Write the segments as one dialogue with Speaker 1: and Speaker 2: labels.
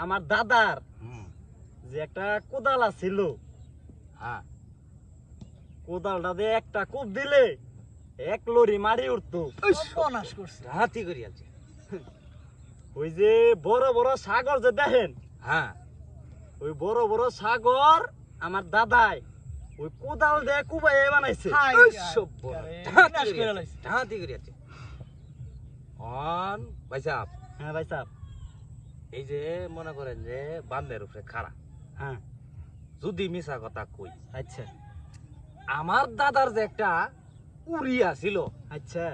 Speaker 1: আমার দাদার যে একটা কোদাল ছিল,
Speaker 2: হ্যাঁ
Speaker 1: কোদালটা দিয়ে একটা কোপ দিলে 1 লরি মারি উঠতো।
Speaker 3: সর্বনাশ করছে।
Speaker 2: হাতি করি আছে।
Speaker 1: ওই যে বড় বড় সাগর যে দেখেন,
Speaker 2: হ্যাঁ
Speaker 1: ওই বড় বড় সাগর আমার দাদাই ওই কোদাল দিয়ে কুবাই বানাইছে।
Speaker 3: হাই
Speaker 2: ওই
Speaker 3: হাই,
Speaker 2: সব
Speaker 3: আরে,
Speaker 2: হাতি
Speaker 3: বিনাশ
Speaker 2: করি
Speaker 3: করে
Speaker 2: আছে,
Speaker 3: লাইছে।
Speaker 2: হাতি করি আছে। ভাই সাহেব,
Speaker 1: হ্যাঁ ভাই সাহেব।
Speaker 2: এই যে মনে করেন যে বান্ধের উপরে খাড়া,
Speaker 1: হ্যাঁ
Speaker 2: যদি মিশা কথা কই,
Speaker 1: আচ্ছা
Speaker 2: আমার দাদার যে একটা উড়িয়া ছিল,
Speaker 1: আচ্ছা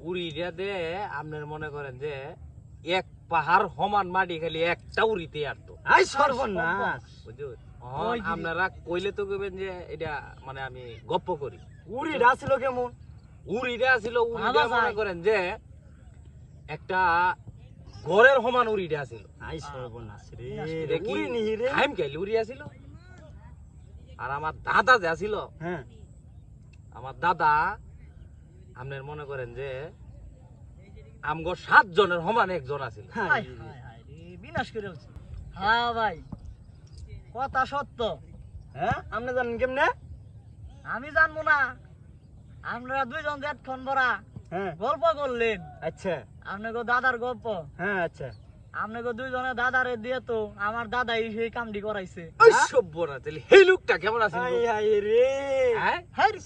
Speaker 2: উড়িয়া দে আপনার মনে করেন যে এক পাহাড় সমান মাটি খালি একটা উড়িতে আরতো।
Speaker 1: আই সর্বনাশ।
Speaker 2: বুঝুন
Speaker 3: ওই যে-
Speaker 2: আপনারা কইলে তো কইবেন যে এটা মানে আমি গপ্প করি।
Speaker 1: উড়িটা ছিল কেমন?
Speaker 2: উড়িটা ছিল, উড়িটা
Speaker 3: আবার
Speaker 2: মনে
Speaker 3: যাই।
Speaker 2: করেন যে একটা ঘরের সমান উড়িটা ছিল।
Speaker 1: আই সর্বনাশ রে,
Speaker 2: এটা কি
Speaker 1: উড়ি নিহি রে।
Speaker 2: টাইম খাইলে উড়িয়া ছিল। আর আমার দাদা যা ছিল,
Speaker 1: হ্যাঁ
Speaker 2: আমার দাদা আপনার মনে করেন যে আমগো 7 জনের সমান একজন আছিল।
Speaker 1: হাই
Speaker 3: হাই
Speaker 1: রে।
Speaker 3: হাই হাই রে, বিনাশ করে ফেলছে। হ্যাঁ ভাই, কথা সত্য।
Speaker 1: হ্যাঁ আপনি জানেন কেমনে?
Speaker 3: আমি জানবো না, আপনারা দুইজন যেতক্ষণ বড়া
Speaker 1: হ্যাঁ
Speaker 3: গল্প করলেন,
Speaker 1: আচ্ছা
Speaker 3: আপনাকে দাদার গল্প,
Speaker 1: হ্যাঁ আচ্ছা
Speaker 3: আপনাকে দুইজনে দাদারে দিয়ে তো আমার দাদাই সেই কামটি করাইছে।
Speaker 2: ওই সভ্যনা তাহলে এই লোকটা কেমন আছিল
Speaker 1: হাই
Speaker 2: গো?
Speaker 1: হাই রে,
Speaker 2: হ্যাঁ
Speaker 3: হাই রে,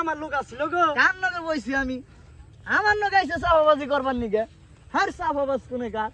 Speaker 1: আমার লোক আছিল গো।
Speaker 3: কাম নগে বইছি আমি, আমার নগে আইছে সাফাবাজি করবার নিকে। হার সাফাবাজ কোনে কার?